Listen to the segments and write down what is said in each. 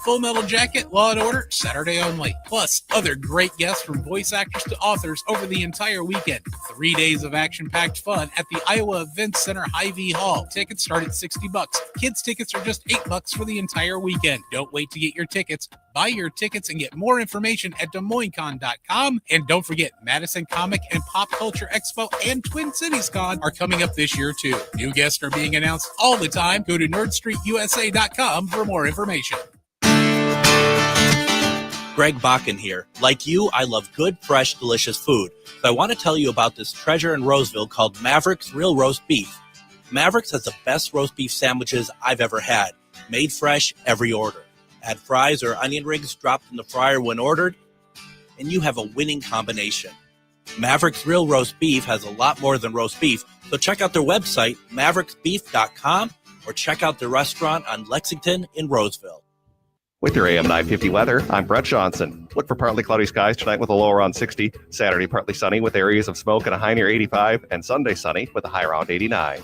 Full Metal Jacket, Law & Order, Saturday only. Plus, other great guests from voice actors to authors over the entire weekend. 3 days of action-packed fun at the Iowa Events Center Hy-Vee Hall. Tickets start at $60. Kids tickets are just $8 for the entire weekend. Don't wait to get your tickets. Buy your tickets and get more information at DesMoinesCon.com. And don't forget, Madison Comic and Pop Culture Expo and Twin Cities Con are coming up this year too. New guests are being announced all the time. Go to NerdStreetUSA.com for more information. Greg Bakken here. Like you, I love good, fresh, delicious food. So I want to tell you about this treasure in Roseville called Maverick's Real Roast Beef. Maverick's has the best roast beef sandwiches I've ever had. Made fresh every order. Add fries or onion rings dropped in the fryer when ordered, and you have a winning combination. Maverick's Real Roast Beef has a lot more than roast beef, so check out their website, mavericksbeef.com, or check out their restaurant on Lexington in Roseville. With your AM 950 weather, I'm Brett Johnson. Look for partly cloudy skies tonight with a low around 60. Saturday, partly sunny with areas of smoke and a high near 85. And Sunday, sunny with a high around 89.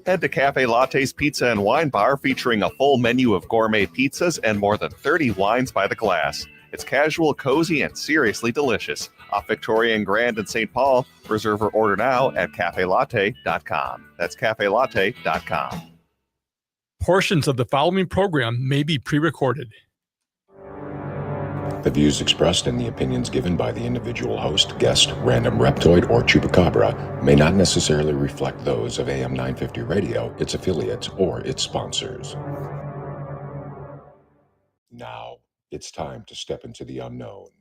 Head to Cafe Latte's Pizza and Wine Bar, featuring a full menu of gourmet pizzas and more than 30 wines by the glass. It's casual, cozy, and seriously delicious. Off Victoria and Grand in St. Paul. Reserve or order now at cafelatte.com. That's cafelatte.com. Portions of the following program may be pre-recorded. The views expressed and the opinions given by the individual host, guest, random reptoid, or chupacabra may not necessarily reflect those of AM 950 Radio, its affiliates, or its sponsors. Now, it's time to step into the unknown.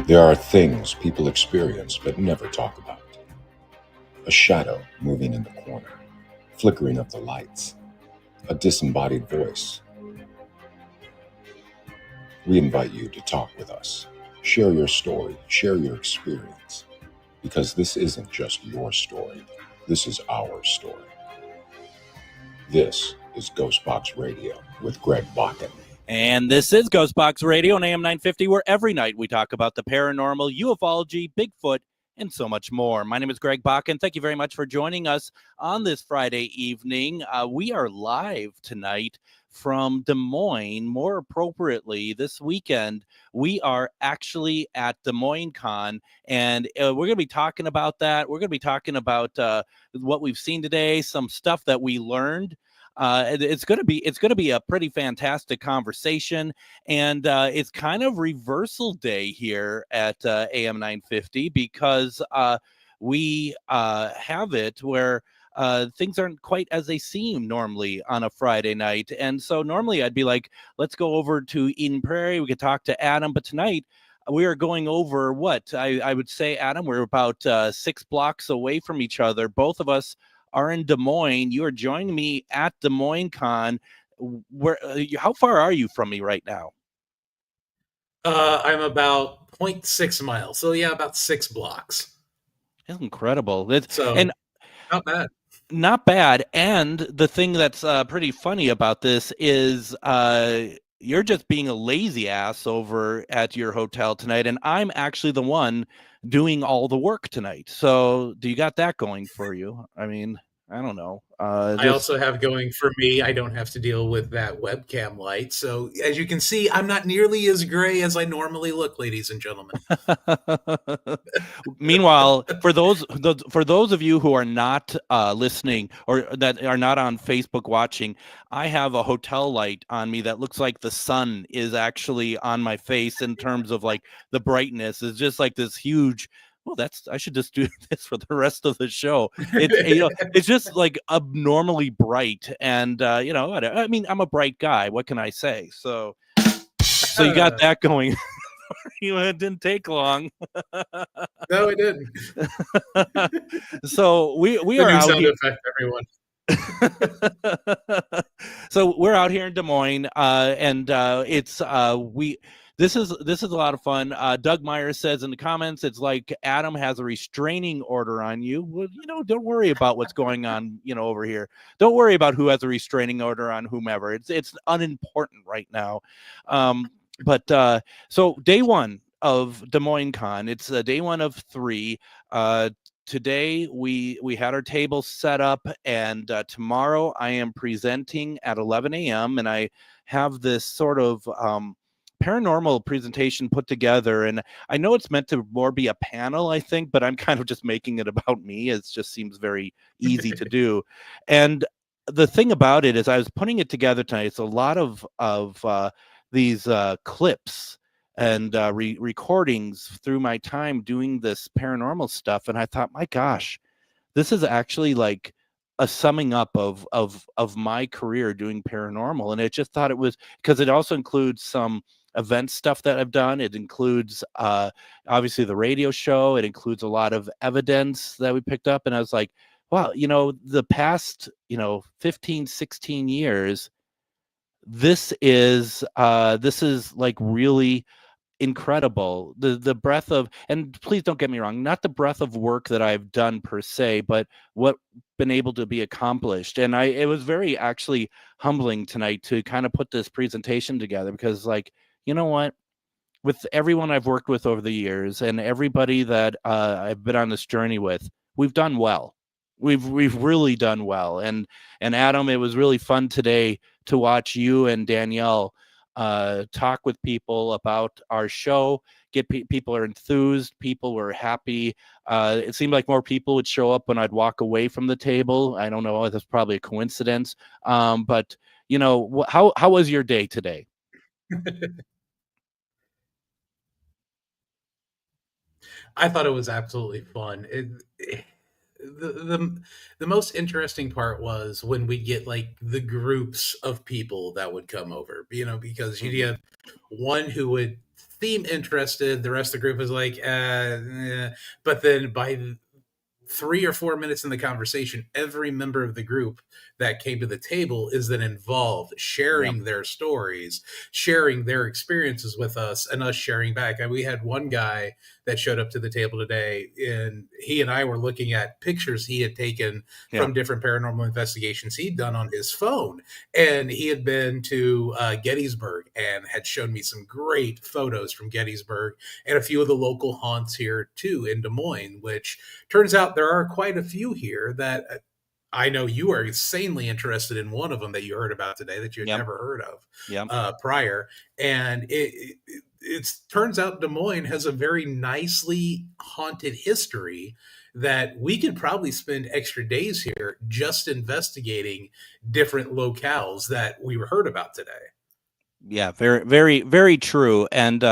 There are things people experience but never talk about. A shadow moving in the corner, flickering of the lights, a disembodied voice. We invite you to talk with us. Share your story, share your experience, because this isn't just your story. This is our story. This is GhostBox Radio with Greg Bakken. And this is GhostBox Radio on AM 950, where every night we talk about the paranormal, ufology, Bigfoot, and so much more. My name is Greg Bakken. Thank you very much for joining us on this Friday evening. We are live tonight from Des Moines. More appropriately, this weekend, we are actually at Des Moines Con, and we're going to be talking about that. We're going to be talking about what we've seen today, some stuff that we learned. It's going to be a pretty fantastic conversation, and it's kind of reversal day here at AM 950 because we have it where things aren't quite as they seem normally on a Friday night. And so normally I'd be like, let's go over to Eden Prairie. We could talk to Adam, but tonight we are going over what I would say, Adam, we're about 6 blocks away from each other. Both of us are in Des Moines. You are joining me at Des Moines Con. Where? How far are you from me right now? I'm about 0.6 miles. So yeah, about 6 blocks. That's incredible. And not bad. Not bad. And the thing that's pretty funny about this is you're just being a lazy ass over at your hotel tonight, and I'm actually the one doing all the work tonight. So do you got that going for you? I mean, I don't know. I also have going for me, I don't have to deal with that webcam light. So as you can see, I'm not nearly as gray as I normally look, ladies and gentlemen. Meanwhile, for those of you who are not listening or that are not on Facebook watching, I have a hotel light on me that looks like the sun is actually on my face in terms of like the brightness is just like this huge. Well, I should just do this for the rest of the show. It's just like abnormally bright, and I mean, I'm a bright guy. What can I say? So you got that going. It didn't take long. No, it didn't. So we are out sound here. Effect, everyone. So we're out here in Des Moines, and it's This is a lot of fun. Doug Myers says in the comments, it's like Adam has a restraining order on you. Well, don't worry about what's going on, over here. Don't worry about who has a restraining order on whomever. It's unimportant right now. But so day one of Des Moines Con, it's day one of 3. today we had our table set up, and tomorrow I am presenting at 11 a.m. and I have this sort of paranormal presentation put together, and I know it's meant to more be a panel, I think, but I'm kind of just making it about me. It just seems very easy to do. And the thing about it is I was putting it together tonight. It's a lot of these clips and recordings through my time doing this paranormal stuff, and I thought, my gosh, this is actually like a summing up of my career doing paranormal. And I just thought it was, because it also includes some event stuff that I've done. It includes obviously the radio show. It includes a lot of evidence that we picked up, and I was like, wow, the past 15 16 years, this is like really incredible. The breadth of, and please don't get me wrong, not the breadth of work that I've done per se, but what been able to be accomplished. And it was very actually humbling tonight to kind of put this presentation together, because like, you know what, with everyone I've worked with over the years and everybody that I've been on this journey with, we've done well. We've really done well. And Adam, it was really fun today to watch you and Danielle talk with people about our show. People are enthused. People were happy. It seemed like more people would show up when I'd walk away from the table. I don't know. That's probably a coincidence. But how was your day today? I thought it was absolutely fun. The most interesting part was when we get like the groups of people that would come over, because you'd have one who would seem interested, the rest of the group was like, but then by 3 or 4 minutes in the conversation, every member of the group that came to the table is then involved, sharing their stories, sharing their experiences with us, and us sharing back. And we had one guy that showed up to the table today, and he and I were looking at pictures he had taken from different paranormal investigations he'd done on his phone. And he had been to Gettysburg and had shown me some great photos from Gettysburg and a few of the local haunts here too in Des Moines, which turns out there are quite a few here that I know you are insanely interested in. One of them that you heard about today that you had never heard of prior. And it turns out Des Moines has a very nicely haunted history that we could probably spend extra days here just investigating different locales that we heard about today. Yeah, very, very, very true. And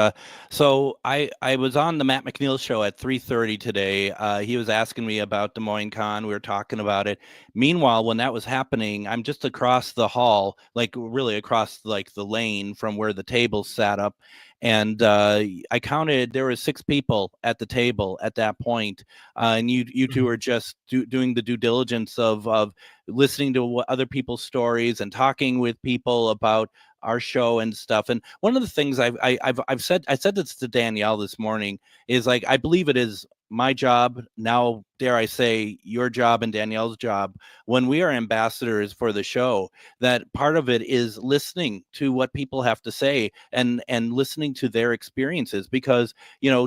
so I was on the Matt McNeil show at 3:30 today. He was asking me about Des Moines Con. We were talking about it. Meanwhile, when that was happening, I'm just across the hall, like really across like the lane from where the tables sat up. And I counted, there were 6 people at the table at that point. And you two are just doing the due diligence of listening to what other people's stories and talking with people about our show and stuff. And one of the things I said this to Danielle this morning is like, I believe it is my job now, dare I say, your job and Danielle's job, when we are ambassadors for the show, that part of it is listening to what people have to say and listening to their experiences, because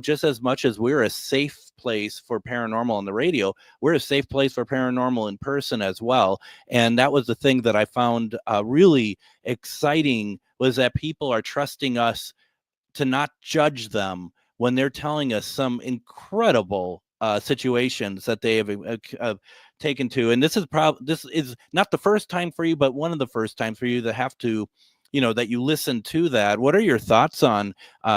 just as much as we're a safe place for paranormal on the radio, we're a safe place for paranormal in person as well. And that was the thing that I found really exciting, was that people are trusting us to not judge them when they're telling us some incredible situations that they have taken to. And this is not the first time for you, but one of the first times for you that have to, that you listen to that. What are your thoughts on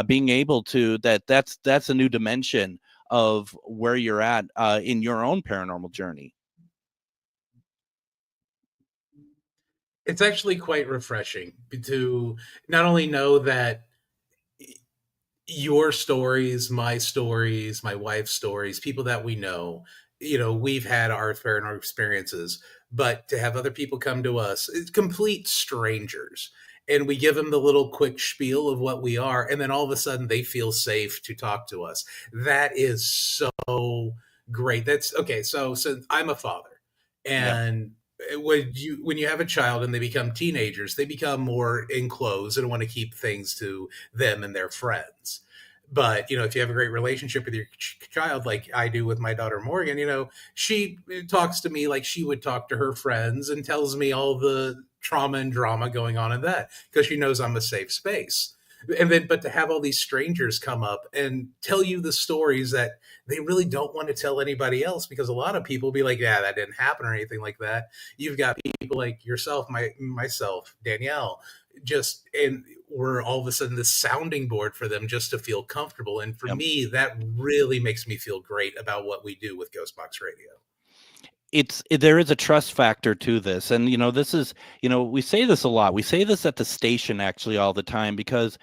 being able to, that's a new dimension of where you're at in your own paranormal journey? It's actually quite refreshing to not only know that your stories, my wife's stories, people that we know, we've had our paranormal experiences, but to have other people come to us, it's complete strangers, and we give them the little quick spiel of what we are, and then all of a sudden they feel safe to talk to us. That is so great. That's okay. So I'm a father, and when you have a child and they become teenagers, they become more enclosed and want to keep things to them and their friends. But, if you have a great relationship with your child, like I do with my daughter Morgan, she talks to me like she would talk to her friends and tells me all the trauma and drama going on in that because she knows I'm a safe space. And then, but to have all these strangers come up and tell you the stories that they really don't want to tell anybody else, because a lot of people be like, yeah, that didn't happen or anything like that. You've got people like yourself, myself, Danielle, just, and we're all of a sudden this sounding board for them just to feel comfortable. And for Yep. me, that really makes me feel great about what we do with GhostBox Radio. There is a trust factor to this, and this is, we say this a lot. We say this at the station actually all the time, because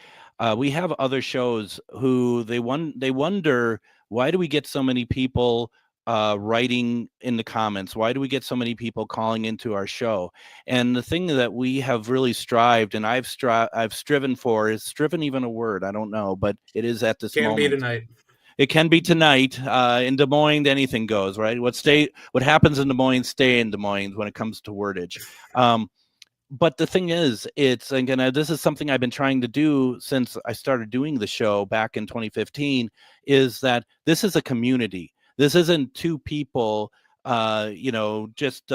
we have other shows who they wonder, why do we get so many people writing in the comments? Why do we get so many people calling into our show? And the thing that we have really strived, and I've striven for, is striven even a word? I don't know, but it is at this Can moment. be tonight. It can be tonight. In Des Moines, anything goes, right? What happens in Des Moines, stay in Des Moines when it comes to wordage. But the thing is, this is something I've been trying to do since I started doing the show back in 2015, is that this is a community. This isn't two people, just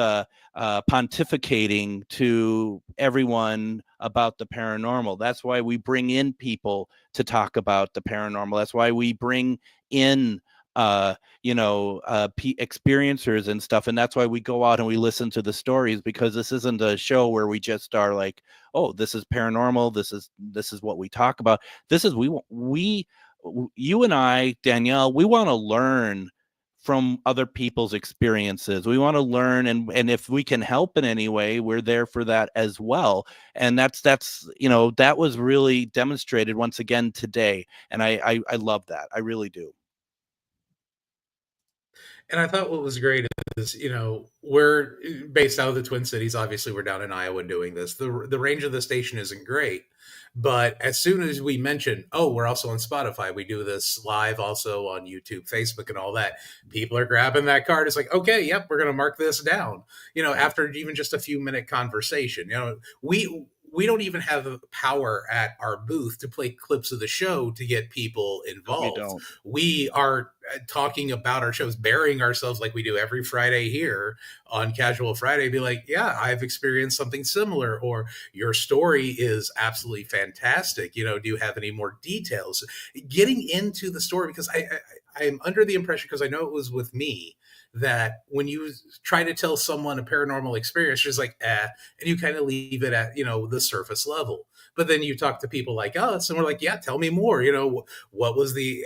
pontificating to everyone about the paranormal. That's why we bring in people to talk about the paranormal. That's why we bring in experiencers and stuff, and that's why we go out and we listen to the stories, because this isn't a show where we just are like, oh, this is paranormal, this is what we talk about. This is you and I, Danielle, we want to learn from other people's experiences. We want to learn, and if we can help in any way, we're there for that as well. And that's that was really demonstrated once again today, and I love that. I really do. And I thought what was great is, we're based out of the Twin Cities. Obviously, we're down in Iowa doing this. The range of the station isn't great, but as soon as we mention, oh, we're also on Spotify, we do this live also on YouTube, Facebook, and all that, people are grabbing that card. It's like, okay, yep, we're going to mark this down. After even just a few minute conversation, we don't even have the power at our booth to play clips of the show to get people involved. We are talking about our shows, burying ourselves like we do every Friday here on Casual Friday. Be like, yeah, I've experienced something similar, or your story is absolutely fantastic. Do you have any more details? Getting into the story, because I'm under the impression, because I know it was with me, that when you try to tell someone a paranormal experience, just like, and you kind of leave it at, the surface level. But then you talk to people like us and we're like, yeah, tell me more. What was the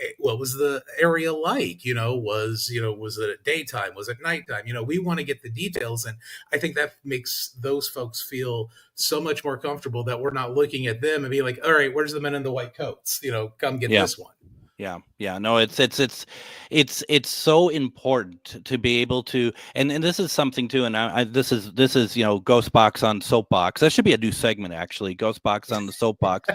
area like? Was it at daytime? Was it nighttime? We want to get the details. And I think that makes those folks feel so much more comfortable, that we're not looking at them and be like, all right, where's the men in the white coats? Come get this one. Yeah. No, it's so important to be able to, and this is something too. And this is GhostBox on Soapbox. That should be a new segment, actually, GhostBox on the Soapbox.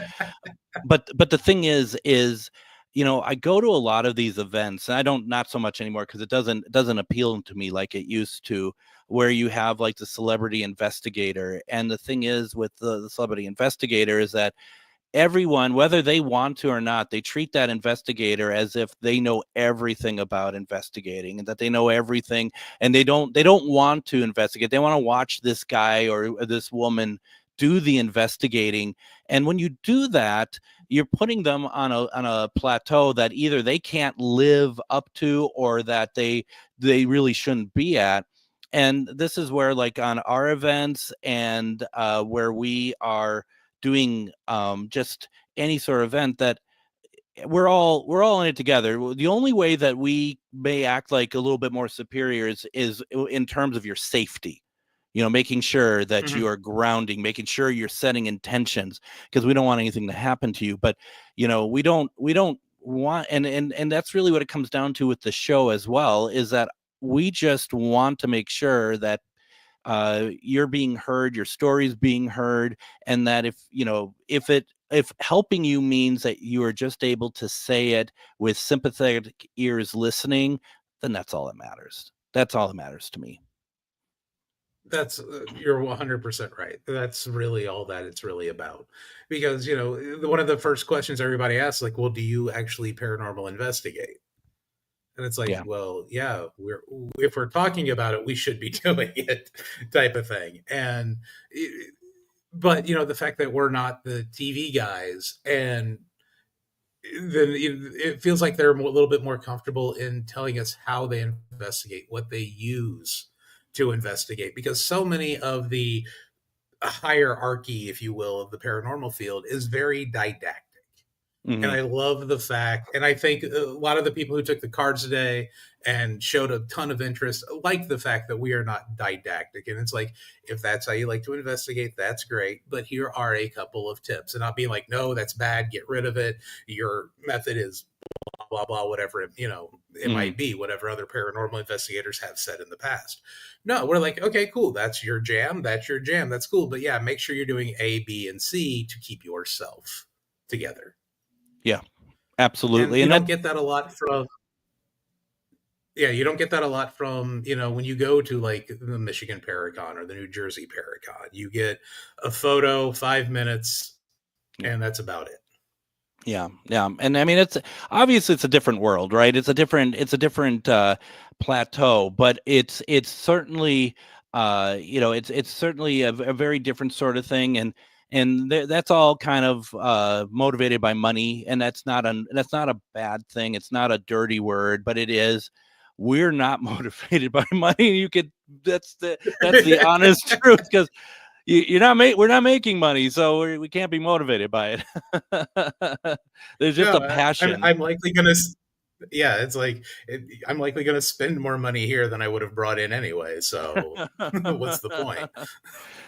but the thing is, I go to a lot of these events, and I don't, not so much anymore, because it doesn't appeal to me like it used to, where you have like the celebrity investigator. And the thing is with the celebrity investigator is that everyone, whether they want to or not, they treat that investigator as if they know everything about investigating, and that they know everything, and they don't want to investigate. They want to watch this guy or this woman do the investigating. And when you do that, you're putting them on a plateau that either they can't live up to, or that they really shouldn't be at. And this is where, like on our events, and where we are doing just any sort of event, that we're all in it together. The only way that we may act like a little bit more superior is in terms of your safety, making sure that you are grounding, making sure you're setting intentions, because we don't want anything to happen to you. But we don't want, and that's really what it comes down to with the show as well, is that we just want to make sure that you're being heard, your story's being heard, and that if helping you means that you are just able to say it with sympathetic ears listening, then that's all that matters. That's all that matters to me. That's you're 100% right. That's really all that it's really about. Because, one of the first questions everybody asks, like, well, do you actually paranormal investigate? And it's like, Yeah. well, yeah, if we're talking about it, we should be doing it, type of thing. But the fact that we're not the TV guys, and then it feels like they're a little bit more comfortable in telling us how they investigate, what they use to investigate, because so many of the hierarchy, if you will, of the paranormal field is very didactic. And Hmm. I love the fact, and I think a lot of the people who took the cards today and showed a ton of interest like the fact that we are not didactic. And it's like, if that's how you like to investigate, that's great. But here are a couple of tips, and not being like, no, that's bad, get rid of it. Your method is blah, blah, blah, whatever, it Hmm. might be, whatever other paranormal investigators have said in the past. No, we're like, okay, cool. That's your jam. That's your jam. That's cool. But yeah, make sure you're doing A, B, and C to keep yourself together. Yeah, And absolutely. you And don't that, get that a lot from, yeah, you don't get that a lot from, when you go to like the Michigan Paracon or the New Jersey Paracon. You get a photo, 5 minutes, yeah. and that's about it. Yeah, yeah, and I mean, it's obviously it's a different world, right? It's a different plateau, but it's certainly it's certainly a very different sort of thing, and that's all kind of motivated by money, and that's not a bad thing. It's not a dirty word, but it is. We're not motivated by money. That's the honest truth, because we're not making money, so we can't be motivated by it. There's just a No, passion. I'm likely gonna, yeah, it's like I'm likely gonna spend more money here than I would have brought in anyway. So what's the point?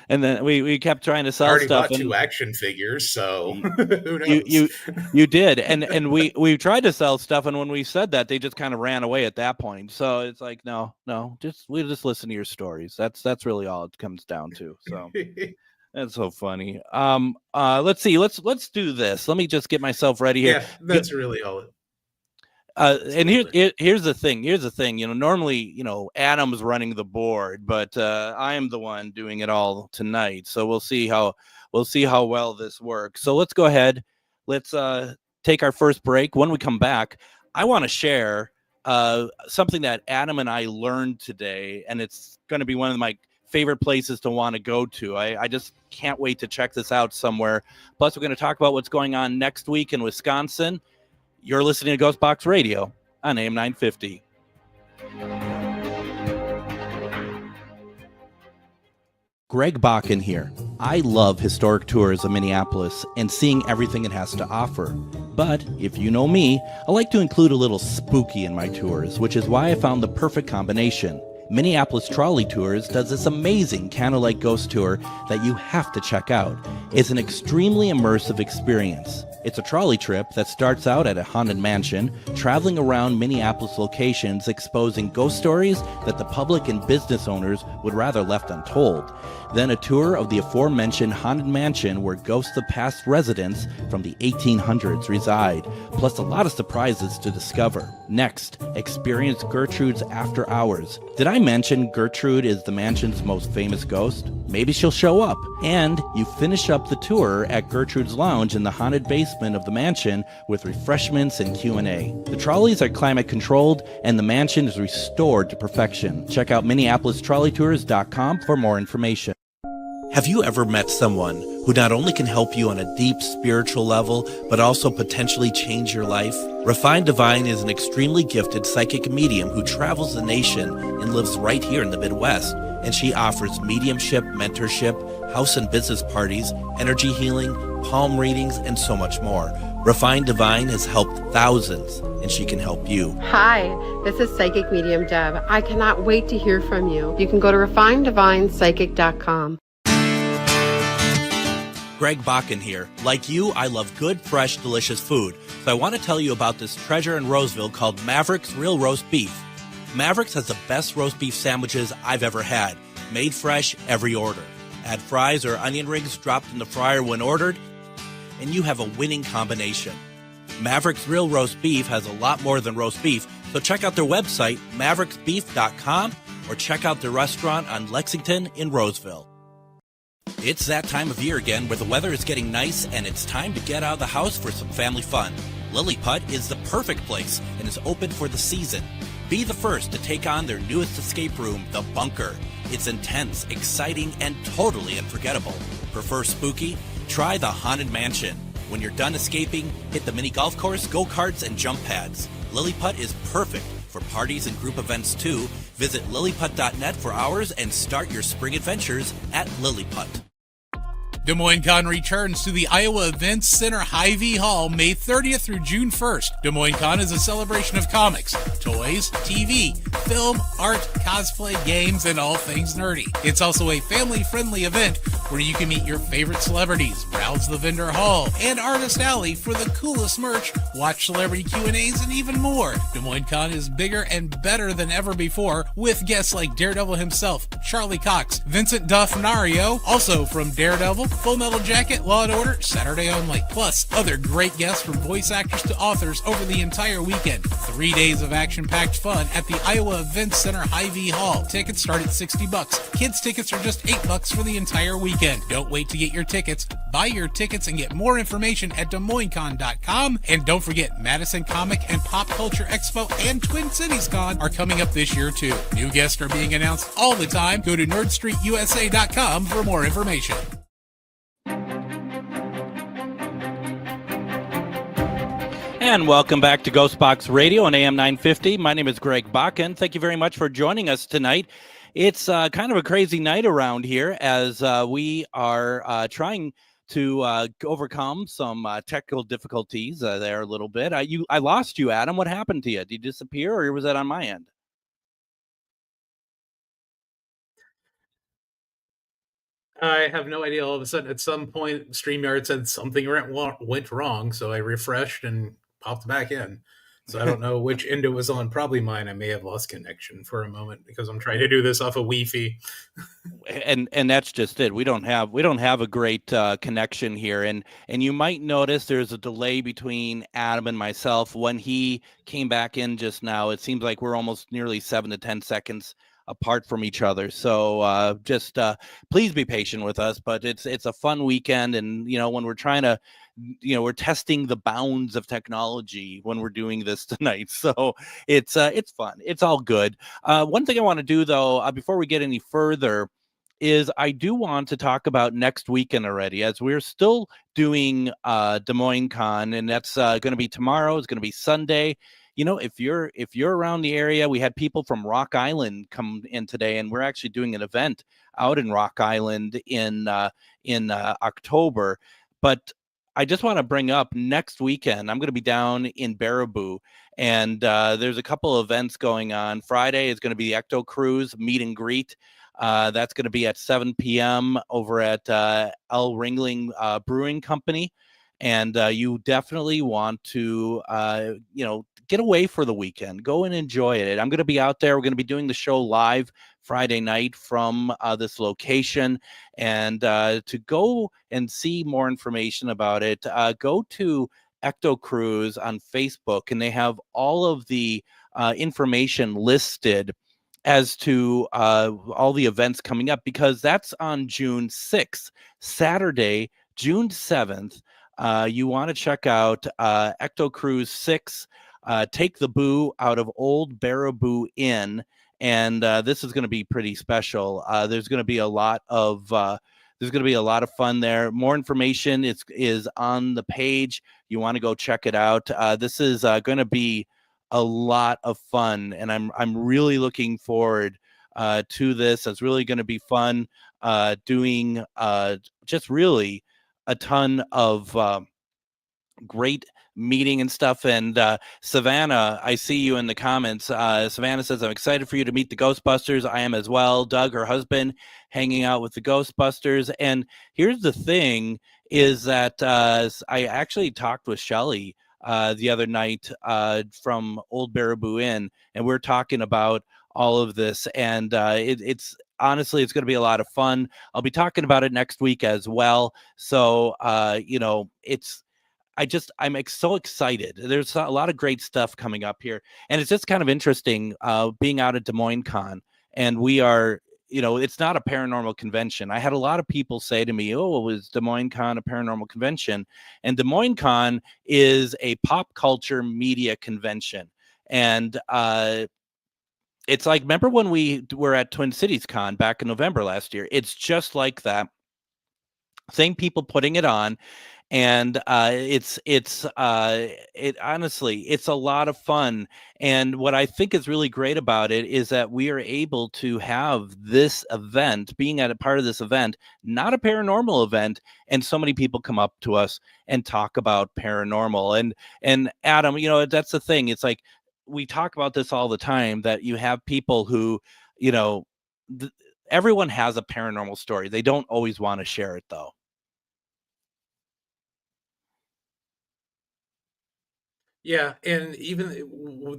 And then we kept trying to I sell already stuff, bought two and action figures, so you who you knows? you, you did, and we tried to sell stuff, and when we said that, they just kind of ran away at that point. So it's like, no, we just listen to your stories. That's really all it comes down to. So that's so funny. Let's see. Let's do this. Let me just get myself ready here. Yeah, that's really all. And Absolutely. here's the thing. Here's the thing. Normally, Adam's running the board, but I am the one doing it all tonight. So we'll see how well this works. So let's go ahead. Let's take our first break. When we come back, I want to share something that Adam and I learned today, and it's going to be one of my favorite places to want to go to. I just can't wait to check this out somewhere. Plus, we're going to talk about what's going on next week in Wisconsin. You're listening to GhostBox Radio on AM 950. Greg Bakken here. I love historic tours of Minneapolis and seeing everything it has to offer. But if you know me, I like to include a little spooky in my tours, which is why I found the perfect combination. Minneapolis Trolley Tours does this amazing candlelight ghost tour that you have to check out. It's an extremely immersive experience. It's a trolley trip that starts out at a haunted mansion, traveling around Minneapolis locations exposing ghost stories that the public and business owners would rather left untold. Then a tour of the aforementioned haunted mansion where ghosts of past residents from the 1800s reside, plus a lot of surprises to discover. Next, experience Gertrude's After Hours. Did I mention Gertrude is the mansion's most famous ghost? Maybe she'll show up. And you finish up the tour at Gertrude's Lounge in the haunted basement of the mansion with refreshments and Q&A. The trolleys are climate controlled and the mansion is restored to perfection. Check out MinneapolisTrolleyTours.com for more information. Have you ever met someone who not only can help you on a deep spiritual level, but also potentially change your life? Refined Divine is an extremely gifted psychic medium who travels the nation and lives right here in the Midwest. And she offers mediumship, mentorship, house and business parties, energy healing, palm readings, and so much more. Refined Divine has helped thousands, and she can help you. Hi, this is Psychic Medium Deb. I cannot wait to hear from you. You can go to refineddivinepsychic.com. Greg Bakken here. Like you, I love good, fresh, delicious food. So I want to tell you about this treasure in Roseville called Maverick's Real Roast Beef. Maverick's has the best roast beef sandwiches I've ever had. Made fresh every order. Add fries or onion rings dropped in the fryer when ordered, and you have a winning combination. Maverick's Real Roast Beef has a lot more than roast beef, so check out their website, mavericksbeef.com, or check out their restaurant on Lexington in Roseville. It's that time of year again where the weather is getting nice and it's time to get out of the house for some family fun. Lilliput is the perfect place and is open for the season. Be the first to take on their newest escape room, The Bunker. It's intense, exciting, and totally unforgettable. Prefer spooky? Try the Haunted Mansion. When you're done escaping, hit the mini golf course, go-karts, and jump pads. Lilliput is perfect for parties and group events too. Visit lilliput.net for hours and start your spring adventures at Lilliput. Des Moines Con returns to the Iowa Events Center Hy-Vee Hall May 30th through June 1st. Des Moines Con is a celebration of comics, toys, TV, film, art, cosplay, games, and all things nerdy. It's also a family-friendly event where you can meet your favorite celebrities, browse the vendor hall and artist alley for the coolest merch, watch celebrity Q&As, and even more. Des Moines Con is bigger and better than ever before, with guests like Daredevil himself, Charlie Cox, Vincent D'Onofrio, also from Daredevil, Full Metal Jacket, Law & Order, Saturday Only. Plus, other great guests from voice actors to authors over the entire weekend. 3 days of action-packed fun at the Iowa Events Center Hy-Vee Hall. Tickets start at $60. Kids tickets are just $8 for the entire weekend. Don't wait to get your tickets. Buy your tickets and get more information at DesMoinesCon.com. And don't forget, Madison Comic and Pop Culture Expo and Twin Cities Con are coming up this year too. New guests are being announced all the time. Go to NerdStreetUSA.com for more information. And welcome back to GhostBox Radio on AM 950. My name is Greg Bakken. Thank you very much for joining us tonight. It's kind of a crazy night around here as we are trying to overcome some technical difficulties there a little bit. I lost you, Adam. What happened to you? Did you disappear, or was that on my end? I have no idea. All of a sudden, at some point, StreamYard said something went wrong, so I refreshed and popped back in. So I don't know which end it was on. Probably mine. I may have lost connection for a moment because I'm trying to do this off of Wi-Fi. And that's just it. We don't have a great connection here, and you might notice there's a delay between Adam and myself. When he came back in just now, it seems like we're almost nearly 7 to 10 seconds apart from each other. So just please be patient with us. But it's a fun weekend, and when we're trying to, we're testing the bounds of technology when we're doing this tonight. So it's fun. It's all good. One thing I want to do though, before we get any further, is I do want to talk about next weekend already, as we're still doing Des Moines Con, and that's going to be tomorrow. It's going to be Sunday. If you're around the area, we had people from Rock Island come in today, and we're actually doing an event out in Rock Island in October. But I just want to bring up next weekend, I'm going to be down in Baraboo, and there's a couple of events going on. Friday is going to be the Ecto Cruise meet and greet. That's going to be at 7 p.m. over at El Ringling Brewing Company. And you definitely want to, get away for the weekend. Go and enjoy it. I'm going to be out there. We're going to be doing the show live Friday night from this location. And to go and see more information about it, go to Ecto Cruise on Facebook, and they have all of the information listed as to all the events coming up, because that's on June 6th, Saturday, June 7th. You want to check out Ecto Cruise 6, Take the Boo out of Old Baraboo Inn, and this is going to be pretty special. There's going to be a lot of fun there. More information is on the page. You want to go check it out. This is going to be a lot of fun, and I'm really looking forward to this. It's really going to be fun doing just really a ton of great meeting and stuff. And Savannah, I see you in the comments. Savannah says, I'm excited for you to meet the Ghostbusters. I am as well. Doug, her husband, hanging out with the Ghostbusters. And here's the thing is that I actually talked with Shelly the other night from Old Baraboo Inn, and we're talking about all of this, and it's honestly, it's going to be a lot of fun. I'll be talking about it next week as well. So I'm so excited. There's a lot of great stuff coming up here, and it's just kind of interesting being out at Des Moines Con and we are, it's not a paranormal convention. I had a lot of people say to me, oh, was Des Moines Con a paranormal convention? And Des Moines Con is a pop culture media convention. And it's like, remember when we were at Twin Cities Con back in November last year? It's just like that. Same people putting it on. And it honestly, it's a lot of fun. And what I think is really great about it is that we are able to have this event, being at a part of this event, not a paranormal event, and so many people come up to us and talk about paranormal. And Adam, that's the thing. It's like we talk about this all the time, that you have people who, everyone has a paranormal story. They don't always want to share it, though. Yeah, and even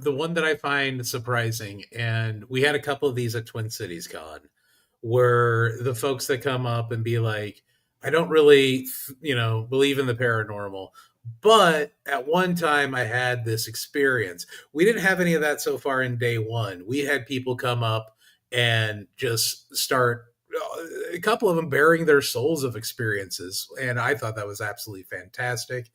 the one that I find surprising, and we had a couple of these at Twin Cities Con, were the folks that come up and be like, I don't really, believe in the paranormal, but at one time I had this experience. We didn't have any of that so far in day one. We had people come up and just start, a couple of them bearing their souls of experiences, and I thought that was absolutely fantastic.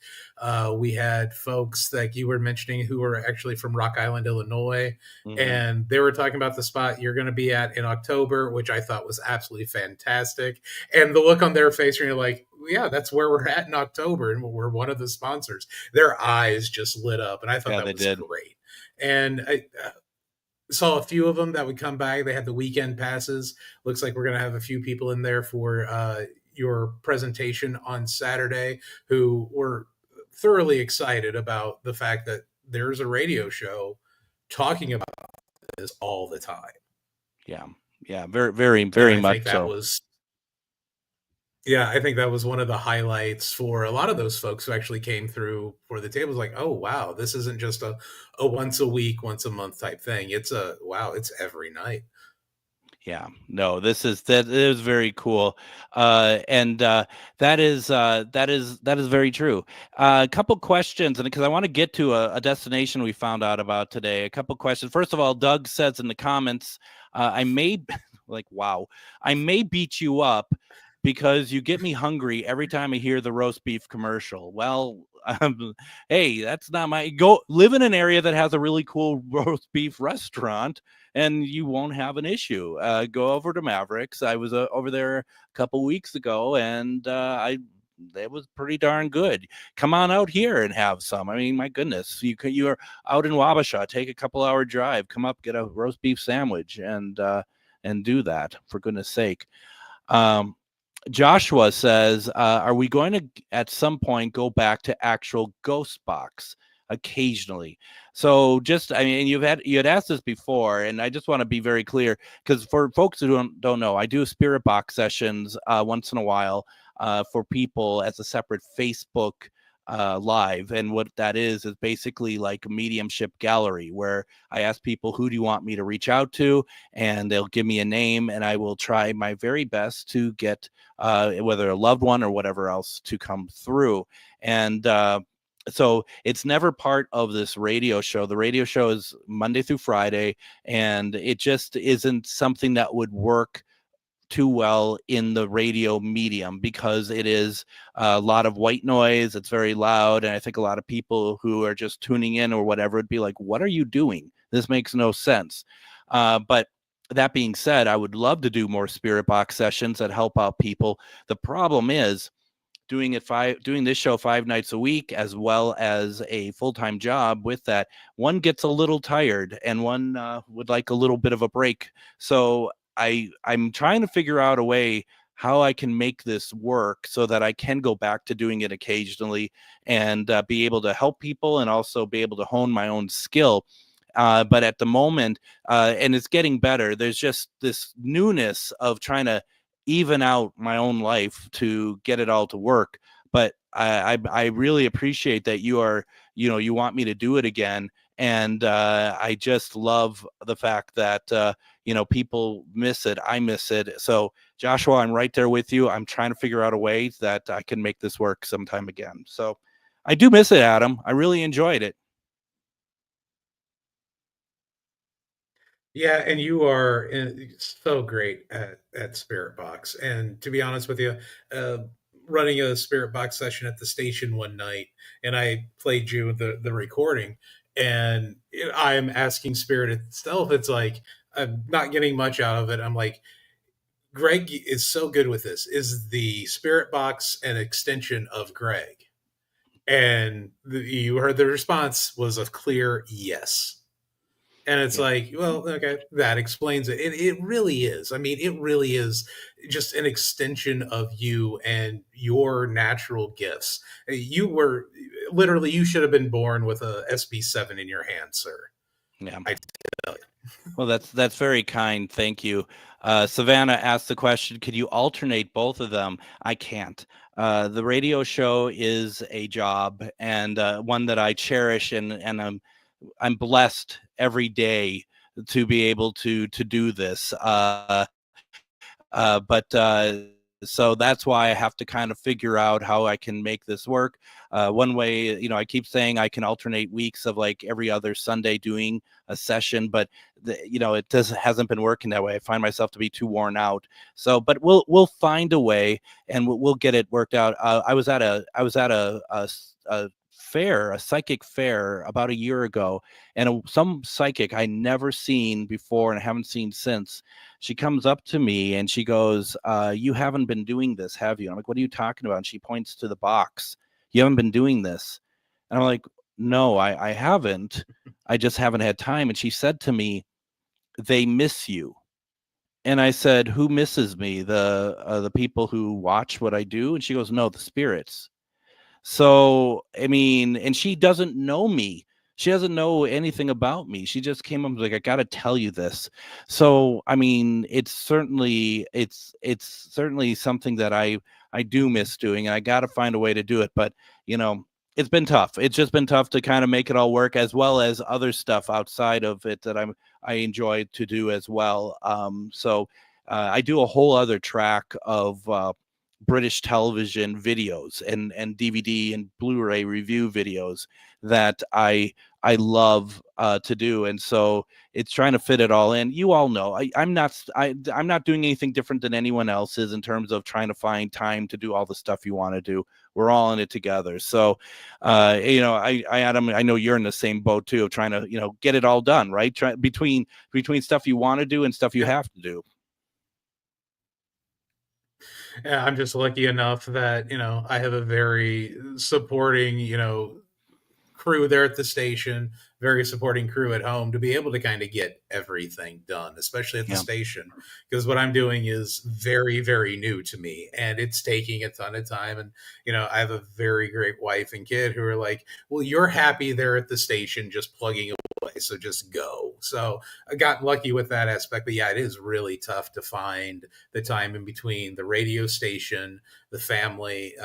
We had folks like you were mentioning who were actually from Rock Island, Illinois, and they were talking about the spot you're going to be at in October, which I thought was absolutely fantastic. And the look on their face, you're like, yeah, that's where we're at in October, and we're one of the sponsors. Their eyes just lit up, and I thought that was great. And I saw a few of them that would come back. They had the weekend passes. Looks like we're going to have a few people in there for your presentation on Saturday who were thoroughly excited about the fact that there's a radio show talking about this all the time. Yeah, very, very, very much so. I think that was one of the highlights for a lot of those folks who actually came through for the tables. Like, oh wow, this isn't just a once a week, once a month type thing. It's it's every night. Yeah, no, that is very cool. And that is very true. A couple questions, and because I want to get to a destination we found out about today. A couple questions. First of all, Doug says in the comments, I may I may beat you up because you get me hungry every time I hear the roast beef commercial. Well, hey, that's not go live in an area that has a really cool roast beef restaurant and you won't have an issue. Go over to Mavericks. I was over there a couple weeks ago, and it was pretty darn good. Come on out here and have some. I mean, my goodness, you are out in Wabasha. Take a couple-hour drive. Come up, get a roast beef sandwich, and do that, for goodness sake. Joshua says, are we going to at some point go back to actual GhostBox occasionally? So you had asked this before, and I just want to be very clear, because for folks who don't know, I do spirit box sessions once in a while for people as a separate Facebook live. And what that is basically like a mediumship gallery where I ask people, who do you want me to reach out to? And they'll give me a name, and I will try my very best to get whether a loved one or whatever else to come through. And so it's never part of this radio show. The radio show is Monday through Friday, and it just isn't something that would work too well in the radio medium because it is a lot of white noise. It's very loud. And I think a lot of people who are just tuning in or whatever would be like, what are you doing? This makes no sense. But that being said, I would love to do more spirit box sessions that help out people. The problem is doing this show 5 nights a week, as well as a full-time job with that. One gets a little tired and one would like a little bit of a break. So I'm trying to figure out a way how I can make this work so that I can go back to doing it occasionally and be able to help people and also be able to hone my own skill. But at the moment, and it's getting better, there's just this newness of trying to even out my own life to get it all to work. But I really appreciate that you want me to do it again. And I just love the fact that, people miss it. I miss it. So Joshua, I'm right there with you. I'm trying to figure out a way that I can make this work sometime again. So I do miss it, Adam. I really enjoyed it. Yeah, and you are so great at Spirit Box. And to be honest with you, uh, running a Spirit Box session at the station one night, and I played you the recording, and I'm asking Spirit itself. It's like I'm not getting much out of it. I'm like, Greg is so good with this. Is the Spirit Box an extension of Greg? And you heard the response was a clear yes. And it's Yeah. like, well, okay, that explains it. It really is. I mean, it really is just an extension of you and your natural gifts. You were literally, you should have been born with a SB7 in your hand, sir. Yeah. I tell you. Well, that's very kind. Thank you. Savannah asked the question, could you alternate both of them? I can't. The radio show is a job, and one that I cherish, and I'm blessed every day to be able to do this. But so that's why I have to kind of figure out how I can make this work. One way, I keep saying I can alternate weeks of like every other Sunday doing a session, but it hasn't been working that way. I find myself to be too worn out. So, but we'll find a way, and we'll get it worked out. I was at a fair, a psychic fair about a year ago, and some psychic I never seen before and haven't seen since. She comes up to me and she goes, you haven't been doing this, have you? I'm like, what are you talking about? And she points to the box. You haven't been doing this. And I'm like, no, I haven't. I just haven't had time. And she said to me, they miss you. And I said, who misses me? The people who watch what I do? And she goes, no, the spirits. So, I mean, and she doesn't know me. She doesn't know anything about me. She just came up like, I got to tell you this. So, I mean, it's certainly something that I do miss doing, and I got to find a way to do it. But, it's been tough. It's just been tough to kind of make it all work, as well as other stuff outside of it that I enjoy to do as well. So I do a whole other track of British television videos and DVD and Blu-ray review videos that I love to do, and so it's trying to fit it all in. You all know I'm not doing anything different than anyone else is in terms of trying to find time to do all the stuff you want to do. We're all in it together. So, Adam, I know you're in the same boat too, of trying to get it all done, right? Between stuff you want to do and stuff you have to do. Yeah, I'm just lucky enough that, I have a very supporting, crew there at the station, very supporting crew at home to be able to kind of get everything done, especially at the Yeah. station, because what I'm doing is very, very new to me and it's taking a ton of time. And, I have a very great wife and kid who are like, well, you're happy there at the station, just plugging away. So just go. So I got lucky with that aspect. But yeah, it is really tough to find the time in between the radio station, the family,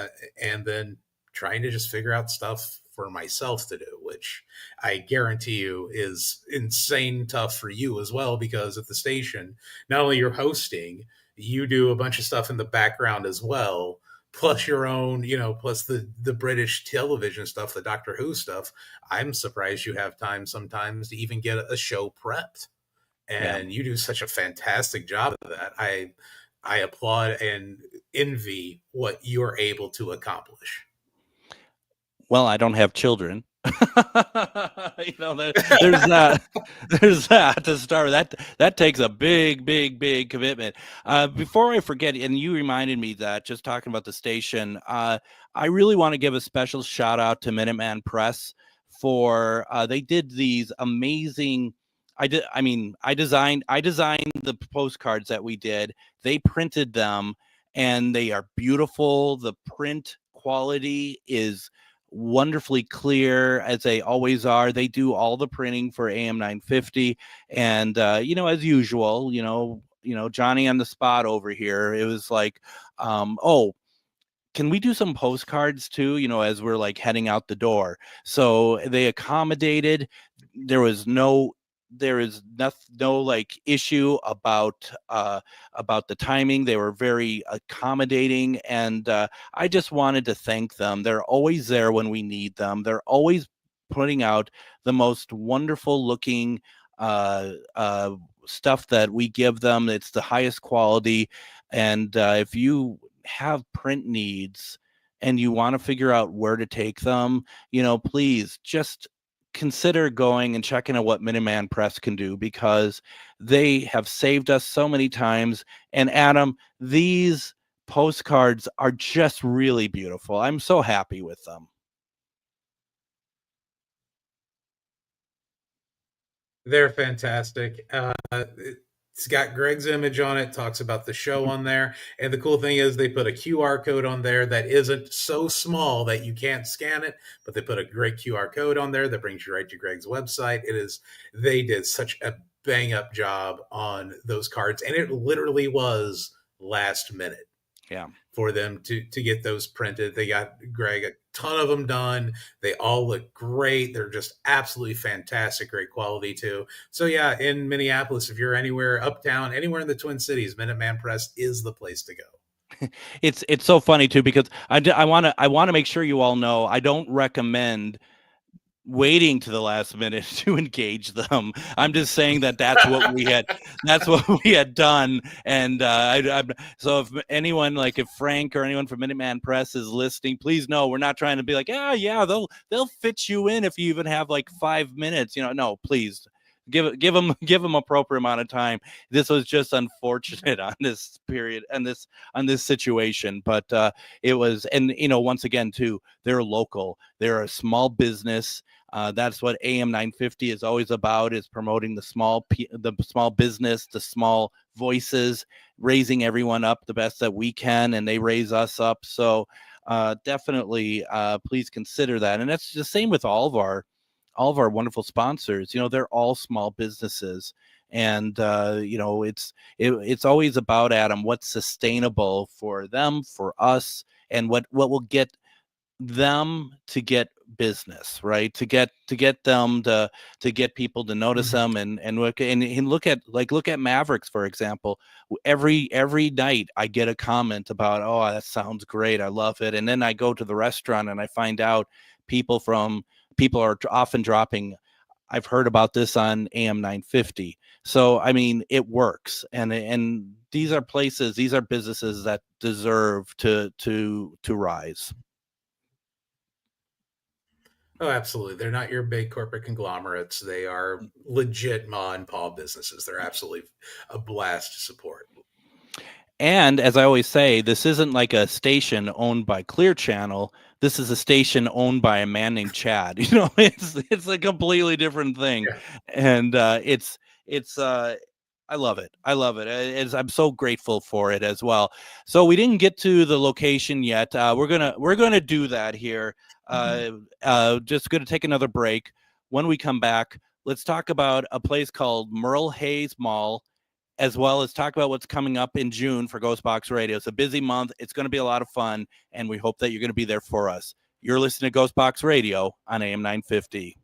and then trying to just figure out stuff for myself to do, which I guarantee you is insane tough for you as well, because at the station, not only you're hosting, you do a bunch of stuff in the background as well, plus your own, plus the British television stuff, the Doctor Who stuff. I'm surprised you have time sometimes to even get a show prepped. And you do such a fantastic job of that. I applaud and envy what you're able to accomplish. Well, I don't have children. There's that to start with. That takes a big commitment. Before I forget, and you reminded me that just talking about the station, I really want to give a special shout out to Minuteman Press for they did these amazing. I designed the postcards that we did. They printed them, and they are beautiful. The print quality is wonderfully clear, as they always are. They do all the printing for AM 950, and as usual, Johnny on the spot over here. It was like, oh, can we do some postcards too, as we're like heading out the door? So they accommodated. There is no like issue about the timing. They were very accommodating, and I just wanted to thank them. They're always there when we need them. They're always putting out the most wonderful looking stuff that we give them. It's the highest quality. And if you have print needs and you want to figure out where to take them, please just consider going and checking out what Minuteman Press can do, because they have saved us so many times. And Adam, these postcards are just really beautiful. I'm so happy with them. They're fantastic. It's got Greg's image on it, talks about the show on there. And the cool thing is they put a QR code on there that isn't so small that you can't scan it, but they put a great QR code on there that brings you right to Greg's website. They did such a bang up job on those cards. And it literally was last minute. Yeah. For them to get those printed. They got Greg a ton of them done. They all look great. They're just absolutely fantastic, great quality too. So yeah, in Minneapolis, if you're anywhere uptown, anywhere in the Twin Cities, Minuteman Press is the place to go. It's so funny too, because I want to make sure you all know I don't recommend waiting to the last minute to engage them. I'm just saying that's what we had done. And so if anyone, like if Frank or anyone from Minuteman Press is listening, please know we're not trying to be like, yeah, they'll fit you in if you even have like 5 minutes. No, please give them appropriate amount of time. This was just unfortunate on this period and on this situation, but it was, and once again too, they're local, they're a small business. That's what AM 950 is always about, is promoting the small business, the small voices, raising everyone up the best that we can, and they raise us up. So definitely please consider that. And that's the same with all of our wonderful sponsors. They're all small businesses, and it's always about, Adam, what's sustainable for them, for us, and what will get them to get business, right? To get them to get people to notice them and look at Mavericks, for example. Every night I get a comment about, oh, that sounds great, I love it. And then I go to the restaurant and I find out people are often dropping, I've heard about this on AM 950. So I mean, it works, and these are businesses that deserve to rise. Oh, absolutely. They're not your big corporate conglomerates. They are legit ma and pa businesses. They're absolutely a blast to support. And as I always say, this isn't like a station owned by Clear Channel. This is a station owned by a man named Chad. It's a completely different thing. Yeah. And I love it. I'm so grateful for it as well. So we didn't get to the location yet. We're gonna do that here. Just gonna take another break. When we come back, let's talk about a place called Merle Hayes Mall, as well as talk about what's coming up in June for GhostBox Radio. It's a busy month. It's going to be a lot of fun, and we hope that you're going to be there for us. You're listening to GhostBox Radio on AM 950.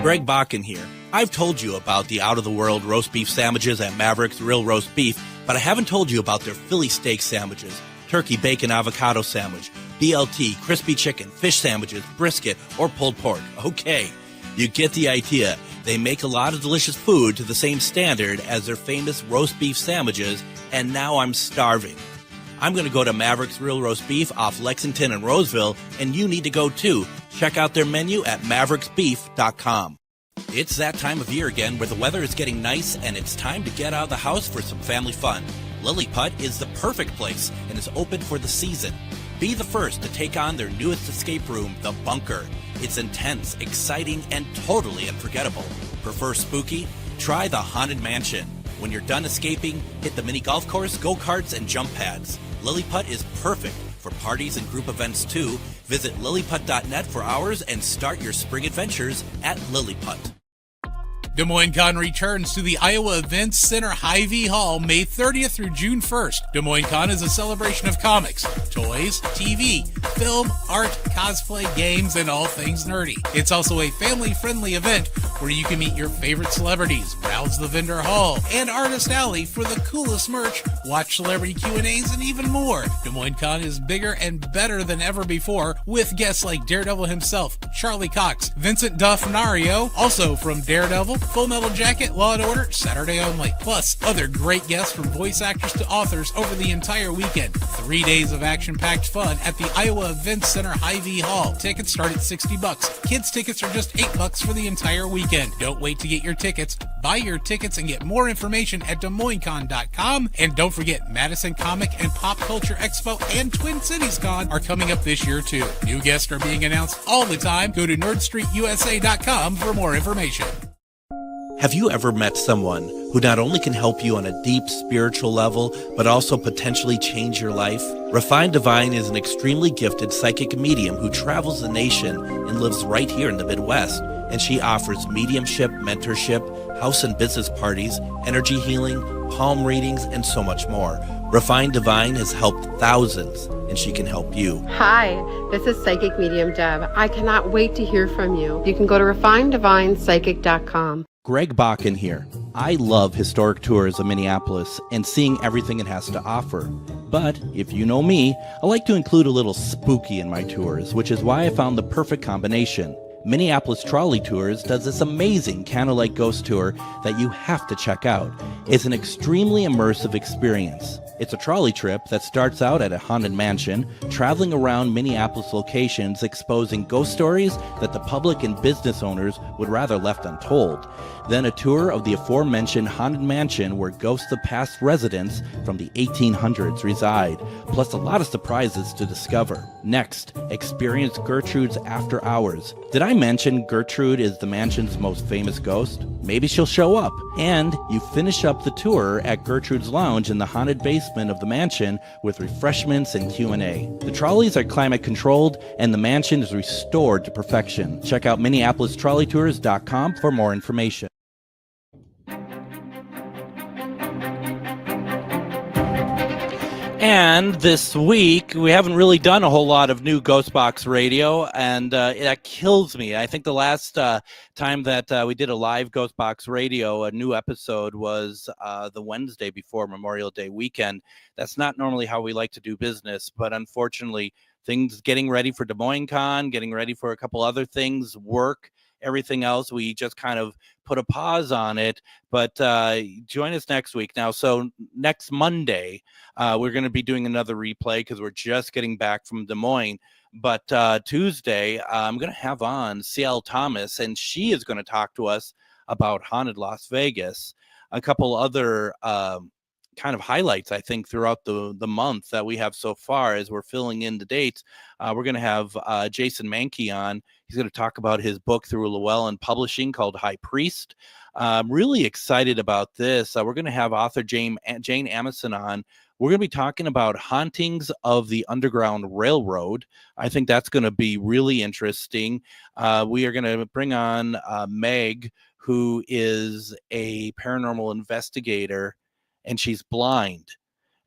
Greg Bakken here. I've told you about the out-of-the-world roast beef sandwiches at Maverick's Real Roast Beef, but I haven't told you about their Philly steak sandwiches, turkey bacon avocado sandwich, BLT, crispy chicken, fish sandwiches, brisket, or pulled pork. Okay, you get the idea. They make a lot of delicious food to the same standard as their famous roast beef sandwiches, and now I'm starving. I'm going to go to Maverick's Real Roast Beef off Lexington and Roseville, and you need to go too. Check out their menu at mavericksbeef.com. It's that time of year again where the weather is getting nice and it's time to get out of the house for some family fun. Lilliput is the perfect place and is open for the season. Be the first to take on their newest escape room, The Bunker. It's intense, exciting, and totally unforgettable. Prefer spooky? Try the Haunted Mansion. When you're done escaping, hit the mini golf course, go-karts, and jump pads. Lilliput is perfect for parties and group events too. Visit lilliput.net for hours and start your spring adventures at Lilliput. Des Moines Con returns to the Iowa Events Center Hy-Vee Hall May 30th through June 1st. Des Moines Con is a celebration of comics, toys, TV, film, art, cosplay, games, and all things nerdy. It's also a family-friendly event where you can meet your favorite celebrities, browse the vendor hall and artist alley for the coolest merch, watch celebrity Q&As, and even more. Des Moines Con is bigger and better than ever before, with guests like Daredevil himself, Charlie Cox, Vincent D'Onofrio, also from Daredevil, Full Metal Jacket, Law & Order, Saturday Only, plus other great guests from voice actors to authors over the entire weekend. 3 days of action-packed fun at the Iowa Events Center Hy-Vee Hall. Tickets start at $60. Kids tickets are just $8 for the entire weekend. Don't wait to get your tickets. Buy your tickets and get more information at DesMoinesCon.com. And don't forget, Madison Comic and Pop Culture Expo and Twin Cities Con are coming up this year too. New guests are being announced all the time. Go to NerdStreetUSA.com for more information. Have you ever met someone who not only can help you on a deep spiritual level, but also potentially change your life? Refined Divine is an extremely gifted psychic medium who travels the nation and lives right here in the Midwest. And she offers mediumship, mentorship, house and business parties, energy healing, palm readings, and so much more. Refined Divine has helped thousands, and she can help you. Hi, this is Psychic Medium Deb. I cannot wait to hear from you. You can go to refineddivinepsychic.com. Greg Bakken here. I love historic tours of Minneapolis and seeing everything it has to offer. But if you know me, I like to include a little spooky in my tours, which is why I found the perfect combination. Minneapolis Trolley Tours does this amazing candlelight ghost tour that you have to check out. It's an extremely immersive experience. It's a trolley trip that starts out at a haunted mansion, traveling around Minneapolis locations exposing ghost stories that the public and business owners would rather left untold. Then a tour of the aforementioned haunted mansion where ghosts of past residents from the 1800s reside, plus a lot of surprises to discover. Next, experience Gertrude's After Hours. Did I mention Gertrude is the mansion's most famous ghost? Maybe she'll show up. And you finish up the tour at Gertrude's Lounge in the haunted basement of the mansion with refreshments and Q&A. The trolleys are climate controlled and the mansion is restored to perfection. Check out MinneapolisTrolleyTours.com for more information. And this week, we haven't really done a whole lot of new GhostBox radio, and that kills me. I think the last time that we did a live GhostBox radio, a new episode, was the Wednesday before Memorial Day weekend. That's not normally how we like to do business, but unfortunately, things getting ready for Des Moines Con, getting ready for a couple other things, work, everything else, we just kind of put a pause on it. But join us next week. Now, so next Monday, we're going to be doing another replay because we're just getting back from Des Moines. But Tuesday, I'm going to have on C.L. Thomas, and she is going to talk to us about Haunted Las Vegas. A couple other kind of highlights, I think, throughout the month that we have so far as we're filling in the dates. We're going to have Jason Mankey on. He's going to talk about his book through Llewellyn Publishing called High Priest. I'm really excited about this. We're going to have author Jane Amison on. We're going to be talking about hauntings of the Underground Railroad. I think that's going to be really interesting. We are going to bring on Meg, who is a paranormal investigator, and she's blind.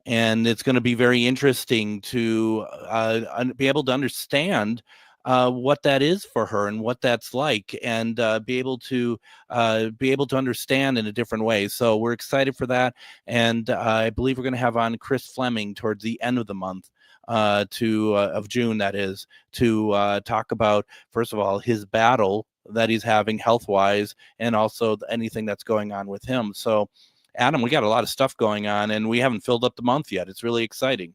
And it's going to be very interesting to be able to understand what that is for her and what that's like, and be able to understand in a different way. So we're excited for that. And I believe we're going to have on Chris Fleming towards the end of the month of June, that is, to talk about, first of all, his battle that he's having health-wise, and also anything that's going on with him. So Adam, we got a lot of stuff going on, and we haven't filled up the month yet. It's really exciting.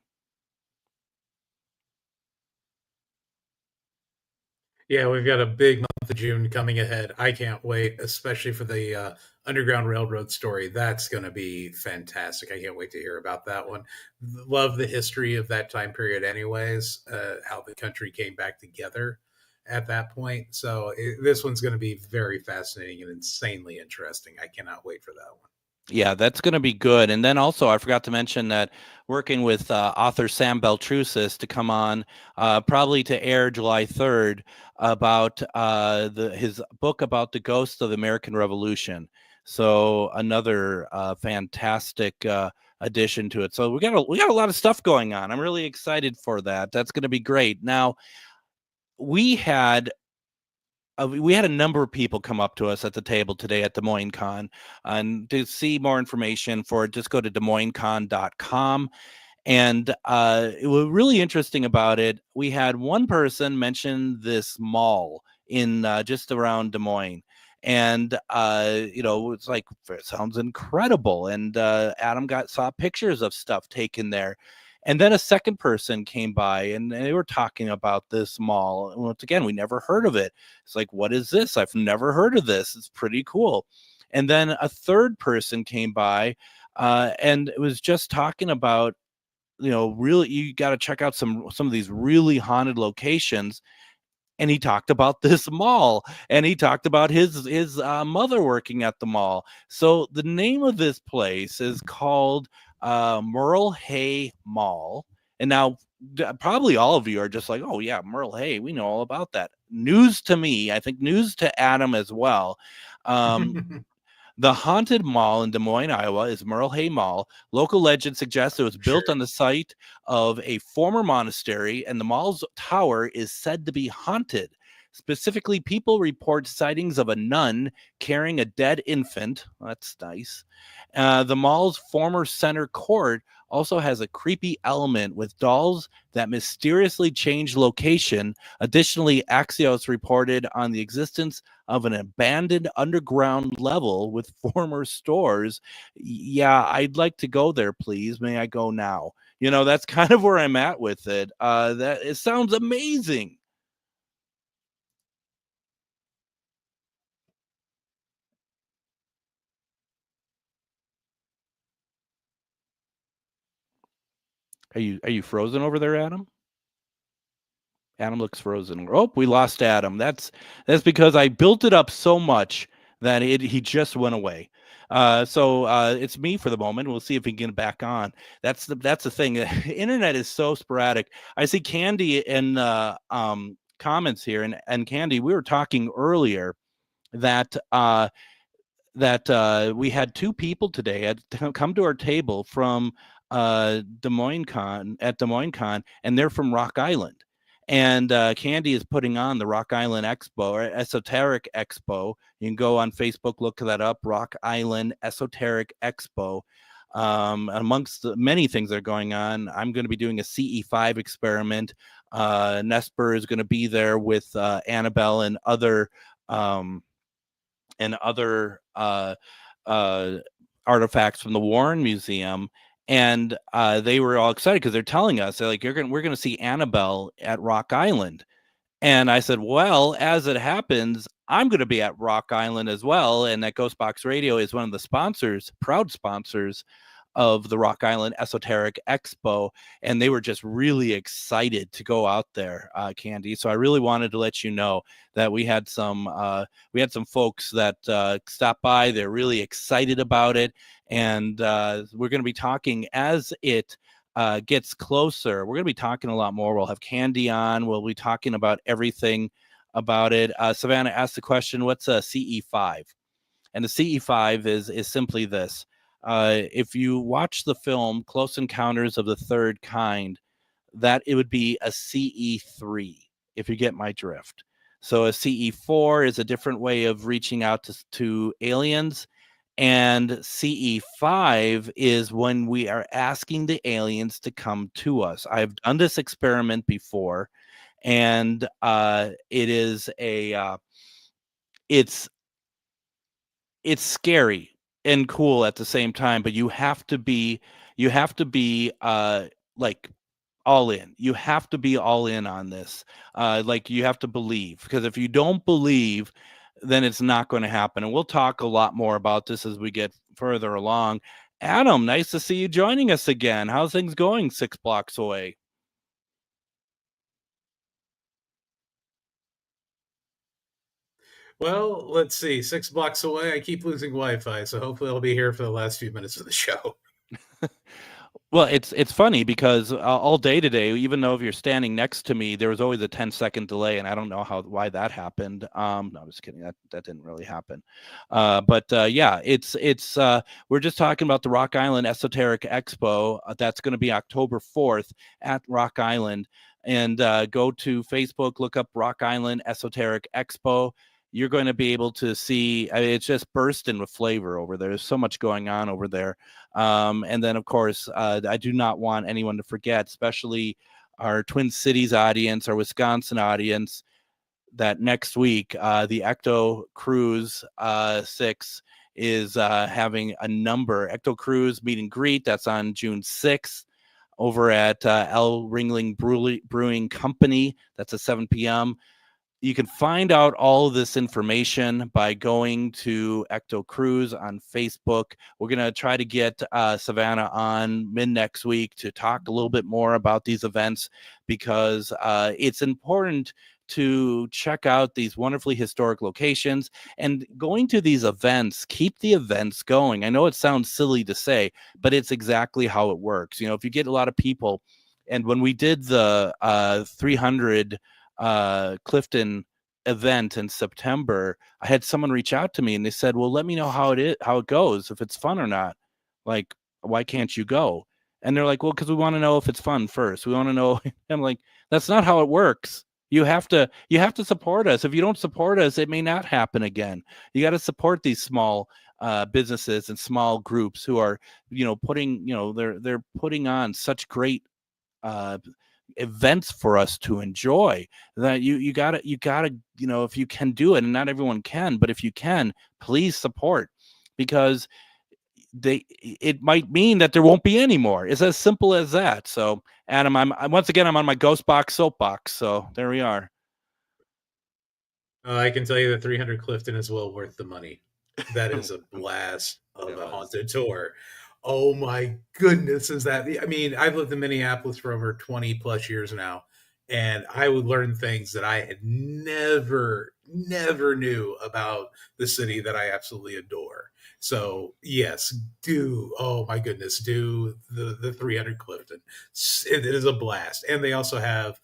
Yeah, we've got a big month of June coming ahead. I can't wait, especially for the Underground Railroad story. That's going to be fantastic. I can't wait to hear about that one. Love the history of that time period anyways, how the country came back together at that point. So this one's going to be very fascinating and insanely interesting. I cannot wait for that one. Yeah, that's going to be good. And then also, I forgot to mention that working with author Sam Beltrusis to come on, probably to air July 3rd, about his book about the ghosts of the American Revolution. So another fantastic addition to it. So we got a lot of stuff going on. I'm really excited for that. That's going to be great. Now, we had we had a number of people come up to us at the table today at Des Moines Con. And to see more information for it, just go to DesMoinesCon.com. And it was really interesting about it. We had one person mention this mall in just around Des Moines. And, it's like, it sounds incredible. And Adam saw pictures of stuff taken there. And then a second person came by and they were talking about this mall. And once again, we never heard of it. It's like, what is this? I've never heard of this. It's pretty cool. And then a third person came by and it was just talking about, really, you got to check out some of these really haunted locations. And he talked about this mall, and he talked about his mother working at the mall. So the name of this place is called Merle Hay Mall. And now probably all of you are just like, oh yeah, Merle Hay, we know all about that. News to me, I think news to Adam as well. The haunted mall in Des Moines, Iowa is Merle Hay Mall. Local legend suggests it was built on the site of a former monastery, and the mall's tower is said to be haunted. Specifically, people report sightings of a nun carrying a dead infant. That's nice. The mall's former center court also has a creepy element with dolls that mysteriously change location. Additionally, Axios reported on the existence of an abandoned underground level with former stores. Yeah, I'd like to go there, please. May I go now? That's kind of where I'm at with it. It sounds amazing. Are you frozen over there, Adam? Adam looks frozen. Oh, we lost Adam. That's because I built it up so much that he just went away. So it's me for the moment. We'll see if we can get back on. That's the thing. Internet is so sporadic. I see Candy in comments here, and Candy, we were talking earlier that we had two people today come to our table from Des Moines Con, and they're from Rock Island. And Candy is putting on the Rock Island Expo, or Esoteric Expo. You can go on Facebook, look that up, Rock Island Esoteric Expo. Amongst the many things that are going on, I'm going to be doing a CE5 experiment. Nesper is going to be there with Annabelle and other artifacts from the Warren Museum. And they were all excited because they're telling us, they're like, we're going to see Annabelle at Rock Island. And I said, well, as it happens, I'm going to be at Rock Island as well. And that GhostBox Radio is one of the proud sponsors of the Rock Island Esoteric Expo. And they were just really excited to go out there, Candy. So I really wanted to let you know that we had some folks that stopped by. They're really excited about it. And we're going to be talking as it gets closer. We're going to be talking a lot more. We'll have Candy on. We'll be talking about everything about it. Savannah asked the question, what's a CE5? And the CE5 is simply this. If you watch the film Close Encounters of the Third Kind, that it would be a CE3, if you get my drift. So a CE4 is a different way of reaching out to aliens. And CE5 is when we are asking the aliens to come to us. I've done this experiment before, and it is it's scary and cool at the same time, but you have to be like all in. You have to be all in on this. Like you have to believe, because if you don't believe, then it's not going to happen. And we'll talk a lot more about this as we get further along. Adam, nice to see you joining us again. How's things going 6 blocks away? Well, let's see. 6 blocks away, I keep losing Wi-Fi, so hopefully I'll be here for the last few minutes of the show. Well, it's funny because all day today, even though if you're standing next to me, there was always a 10-second delay, and I don't know why that happened. No, I'm just kidding. That didn't really happen. But yeah, it's we're just talking about the Rock Island Esoteric Expo. That's going to be October 4th at Rock Island. and go to Facebook, look up Rock Island Esoteric Expo. You're going to be able to see, I mean, it's just bursting with flavor over there. There's so much going on over there. And then, of course, I do not want anyone to forget, especially our Twin Cities audience, our Wisconsin audience, that next week, the Ecto Cruise 6 is having a number. Ecto Cruise meet and greet. That's on June 6th over at L. Ringling Brewing Company. That's at 7 p.m. You can find out all of this information by going to Ecto Cruise on Facebook. We're going to try to get Savannah on mid next week to talk a little bit more about these events, because it's important to check out these wonderfully historic locations, and going to these events, keep the events going. I know it sounds silly to say, but it's exactly how it works. You know, if you get a lot of people, and when we did the 300 Clifton event in September, I had someone reach out to me and they said, well, let me know how it goes, if it's fun or not. Like, why can't you go? And they're like, well, because we want to know if it's fun first. We want to know. I'm like, that's not how it works. You have to support us. If you don't support us, it may not happen again. You got to support these small businesses and small groups who are, putting, they're putting on such great events for us to enjoy. That you gotta, if you can do it, and not everyone can, but if you can, please support, because it might mean that there won't be any more. It's as simple as that. So, Adam, I'm once again, I'm on my GhostBox soapbox. So there we are. I can tell you that 300 Clifton is well worth the money. That is a blast of a haunted tour. Oh my goodness, is that? I mean, I've lived in Minneapolis for over 20 plus years now, and I would learn things that I had never knew about the city that I absolutely adore. So yes, do, oh my goodness, do the 300 Clifton. It is a blast, and they also have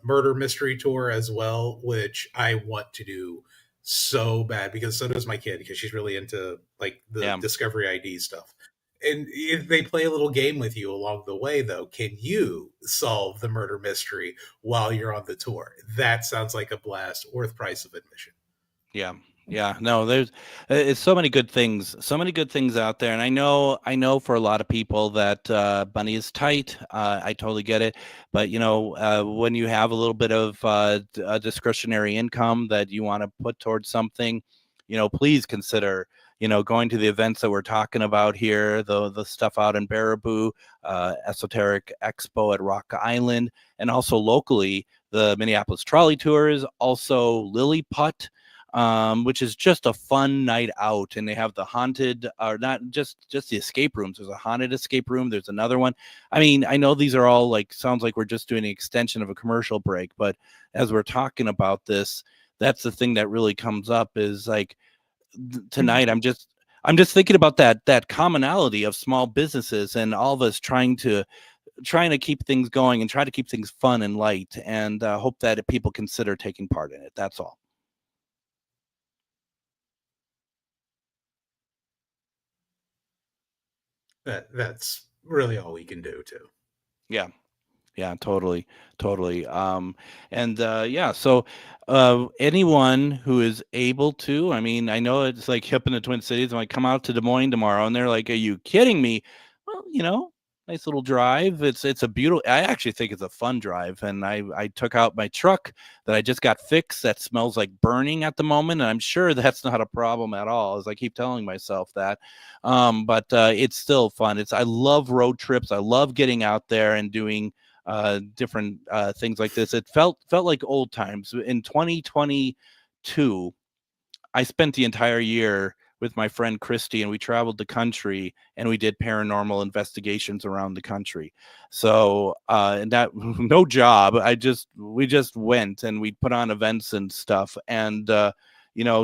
murder mystery tour as well, which I want to do so bad, because so does my kid, because she's really into like the Discovery ID stuff. And if they play a little game with you along the way, though, can you solve the murder mystery while you're on the tour? That sounds like a blast, worth price of admission. Yeah, no, there's it's so many good things out there. And I know for a lot of people that money is tight. I totally get it. But when you have a little bit of a discretionary income that you want to put towards something, please consider going to the events that we're talking about here, the stuff out in Baraboo, Esoteric Expo at Rock Island, and also locally the Minneapolis Trolley Tours, also Lily Putt, which is just a fun night out. And they have the haunted, or not just the escape rooms. There's a haunted escape room. There's another one. I mean, I know these are all sounds like we're just doing an extension of a commercial break, but as we're talking about this, that's the thing that really comes up is like tonight. I'm just thinking about that commonality of small businesses and all of us trying to keep things going and try to keep things fun and light, and hope that people consider taking part in it. That's all. That's really all we can do too. Yeah, totally. So anyone who is able to, I mean, I know it's like hip in the Twin Cities. I'm like, come out to Des Moines tomorrow, and they're like, are you kidding me? Well, nice little drive. It's a beautiful, I actually think it's a fun drive. And I took out my truck that I just got fixed that smells like burning at the moment, and I'm sure that's not a problem at all, as I keep telling myself that. But it's still fun. I love road trips. I love getting out there and doing different things like this. It felt like old times. In 2022, I spent the entire year with my friend Christy, and we traveled the country and we did paranormal investigations around the country. So and that no job. We just went and we put on events and stuff, and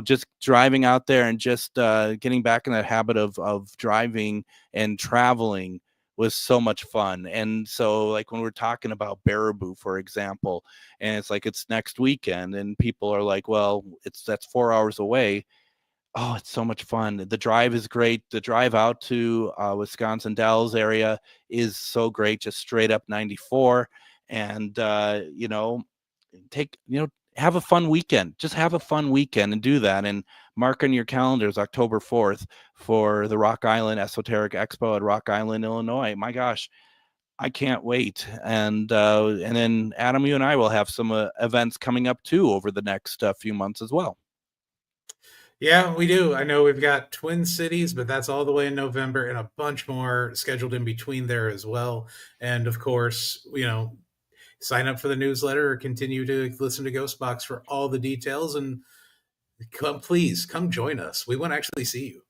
just driving out there and just getting back in that habit of driving and traveling was so much fun. And so like when we're talking about Baraboo, for example, and it's next weekend, and people are like, well, that's 4 hours away. Oh, it's so much fun. The drive is great. The drive out to Wisconsin Dells area is so great, just straight up 94. and have a fun weekend. Just have a fun weekend and do that. And mark on your calendars October 4th for the Rock Island Esoteric Expo at Rock Island, Illinois. My gosh, I can't wait. And then Adam, you and I will have some events coming up too over the next few months as well. Yeah, we do. I know we've got Twin Cities, but that's all the way in November, and a bunch more scheduled in between there as well. And of course, sign up for the newsletter or continue to listen to GhostBox for all the details. And please come join us. We want to actually see you.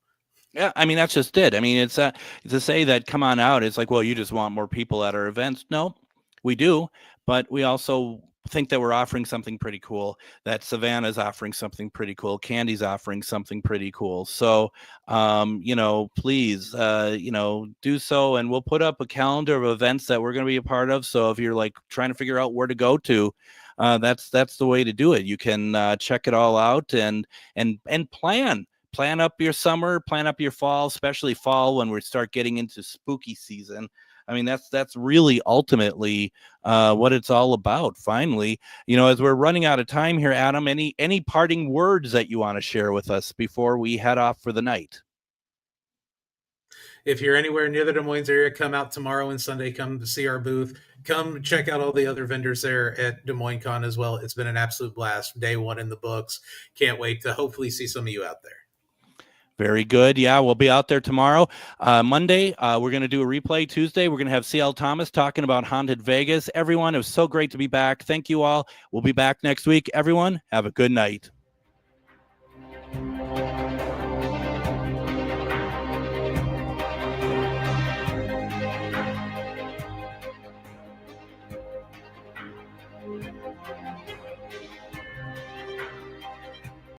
Yeah, I mean, that's just it. I mean, it's to say that come on out. It's like, well, you just want more people at our events. No, we do, but we also think that we're offering something pretty cool, that Savannah's offering something pretty cool, Candy's offering something pretty cool. So, please, do so, and we'll put up a calendar of events that we're going to be a part of. So if you're like trying to figure out where to go to, that's the way to do it. You can check it all out and plan up your summer, plan up your fall, especially fall when we start getting into spooky season. I mean, that's really ultimately what it's all about. Finally, as we're running out of time here, Adam, any parting words that you want to share with us before we head off for the night? If you're anywhere near the Des Moines area, come out tomorrow and Sunday. Come to see our booth. Come check out all the other vendors there at Des Moines Con as well. It's been an absolute blast. Day one in the books. Can't wait to hopefully see some of you out there. Very good. Yeah, we'll be out there tomorrow. Monday, we're going to do a replay. Tuesday, we're going to have C.L. Thomas talking about Haunted Vegas. Everyone, it was so great to be back. Thank you all. We'll be back next week. Everyone, have a good night.